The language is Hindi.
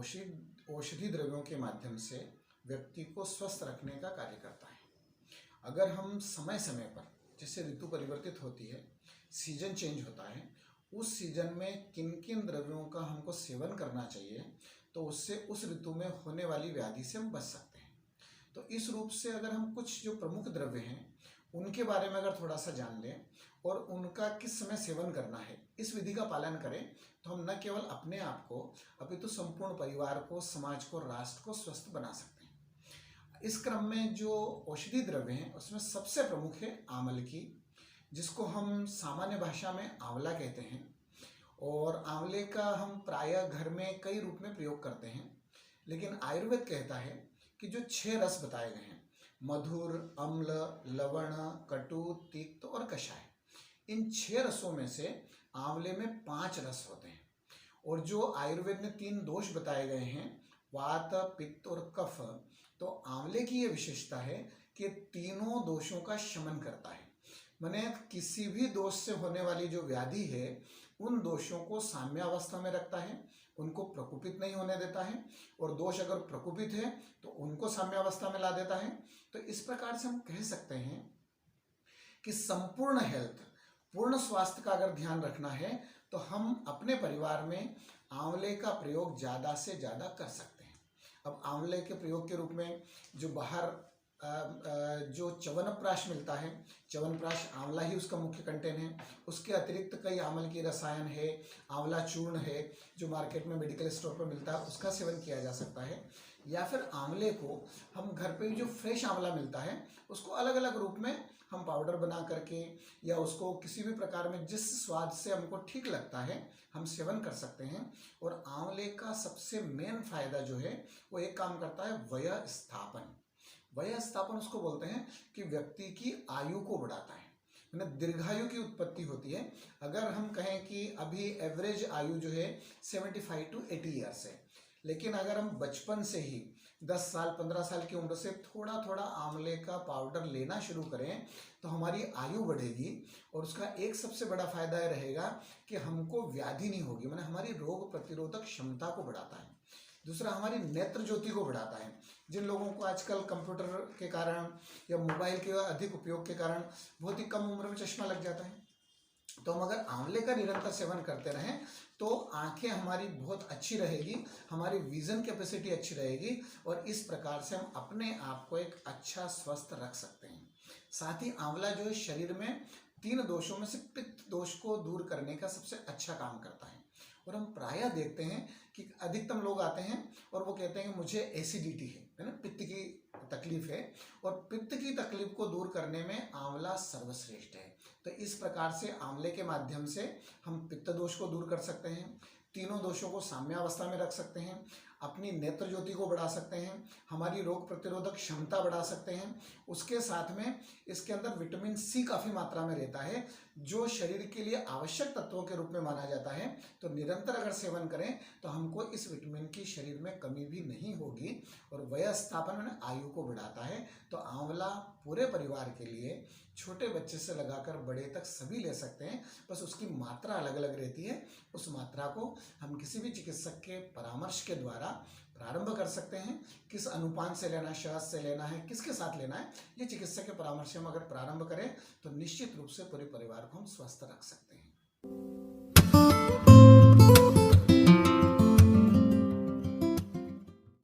औषधि द्रव्यों के माध्यम से व्यक्ति को स्वस्थ रखने का कार्य करता है। अगर हम समय समय पर, जैसे ऋतु परिवर्तित होती है, सीजन चेंज होता है, उस सीजन में किन किन द्रव्यों का हमको सेवन करना चाहिए, तो उससे उस ऋतु में होने वाली व्याधि से हम बच सकते हैं। तो इस रूप से अगर हम कुछ जो प्रमुख द्रव्य हैं उनके बारे में अगर थोड़ा सा जान लें और उनका किस समय सेवन करना है, इस विधि का पालन करें, तो हम न केवल अपने आप को अपितु संपूर्ण परिवार को, समाज को, राष्ट्र को स्वस्थ बना सकते हैं। इस क्रम में जो औषधि द्रव्य हैं उसमें सबसे प्रमुख है आंवलकी, जिसको हम सामान्य भाषा में आंवला कहते हैं। और आंवले का हम प्रायः घर में कई रूप में प्रयोग करते हैं, लेकिन आयुर्वेद कहता है कि जो 6 रस बताए गए हैं, मधुर, अम्ल, लवण, कटु, तिक्त और कषाय, इन 6 रसों में से आंवले में 5 रस होते हैं। और जो आयुर्वेद में 3 दोष बताए गए हैं, वात, पित्त और कफ, तो आंवले की ये विशेषता है कि तीनों दोषों का शमन करता है। माने किसी भी दोष से होने वाली जो व्याधि है उन दोषों को साम्यावस्था में रखता है, उनको प्रकोपित नहीं होने देता है, और दोष अगर प्रकोपित है तो उनको साम्यावस्था में ला देता है। तो इस प्रकार से हम कह सकते हैं कि संपूर्ण हेल्थ, पूर्ण स्वास्थ्य का अगर ध्यान रखना है तो हम अपने परिवार में आंवले का प्रयोग ज़्यादा से ज़्यादा कर सकते हैं। अब आंवले के प्रयोग के रूप में जो बाहर जो च्यवनप्राश मिलता है, च्यवनप्राश आंवला ही उसका मुख्य कंटेन है। उसके अतिरिक्त कई आंवल की रसायन है, आंवला चूर्ण है जो मार्केट में मेडिकल स्टोर पर मिलता है, उसका सेवन किया जा सकता है। या फिर आंवले को हम घर पे जो फ्रेश आंवला मिलता है उसको अलग अलग रूप में हम पाउडर बना करके या उसको किसी भी प्रकार में जिस स्वाद से हमको ठीक लगता है हम सेवन कर सकते हैं। और आंवले का सबसे मेन फायदा जो है वो एक काम करता है, वय स्थापन। वय स्थापन उसको बोलते हैं कि व्यक्ति की आयु को बढ़ाता है, मतलब दीर्घायु की उत्पत्ति होती है। अगर हम कहें कि अभी एवरेज आयु जो है 75 to 80 ईयर्स है, लेकिन अगर हम बचपन से ही 10 साल 15 साल की उम्र से थोड़ा थोड़ा आंवले का पाउडर लेना शुरू करें तो हमारी आयु बढ़ेगी। और उसका एक सबसे बड़ा फायदा यह रहेगा कि हमको व्याधि नहीं होगी, मतलब हमारी रोग प्रतिरोधक क्षमता को बढ़ाता है। दूसरा, हमारी नेत्र ज्योति को बढ़ाता है। जिन लोगों को आजकल कंप्यूटर के कारण या मोबाइल के अधिक उपयोग के कारण बहुत ही कम उम्र में चश्मा लग जाता है, तो हम अगर आंवले का निरंतर सेवन करते रहें तो आंखें हमारी बहुत अच्छी रहेगी, हमारी विजन कैपेसिटी अच्छी रहेगी, और इस प्रकार से हम अपने आप को एक अच्छा स्वस्थ रख सकते हैं। साथ ही आंवला जो है शरीर में 3 दोषों में से पित्त दोष को दूर करने का सबसे अच्छा काम करता है। और हम प्रायः देखते हैं कि अधिकतम लोग आते हैं और वो कहते हैं कि मुझे एसिडिटी है ना, पित्त की तकलीफ है, और पित्त की तकलीफ को दूर करने में आंवला सर्वश्रेष्ठ है। तो इस प्रकार से आंवले के माध्यम से हम पित्त दोष को दूर कर सकते हैं, तीनों दोषों को साम्यावस्था में रख सकते हैं, अपनी नेत्र ज्योति को बढ़ा सकते हैं, हमारी रोग प्रतिरोधक क्षमता बढ़ा सकते हैं। उसके साथ में इसके अंदर विटामिन सी काफ़ी मात्रा में रहता है जो शरीर के लिए आवश्यक तत्वों के रूप में माना जाता है। तो निरंतर अगर सेवन करें तो हमको इस विटामिन की शरीर में कमी भी नहीं होगी। और वय स्थापन में आयु को बढ़ाता है। तो आंवला पूरे परिवार के लिए, छोटे बच्चे से लगाकर बड़े तक सभी ले सकते हैं, बस उसकी मात्रा अलग अलग रहती है। उस मात्रा को हम किसी भी चिकित्सक के परामर्श के द्वारा प्रारंभ कर सकते हैं। किस अनुपान से लेना है, शहद से लेना है, किसके साथ लेना है, ये चिकित्सक के परामर्श से हम अगर प्रारंभ करें तो निश्चित रूप से पूरे परिवार को हम स्वस्थ रख सकते हैं।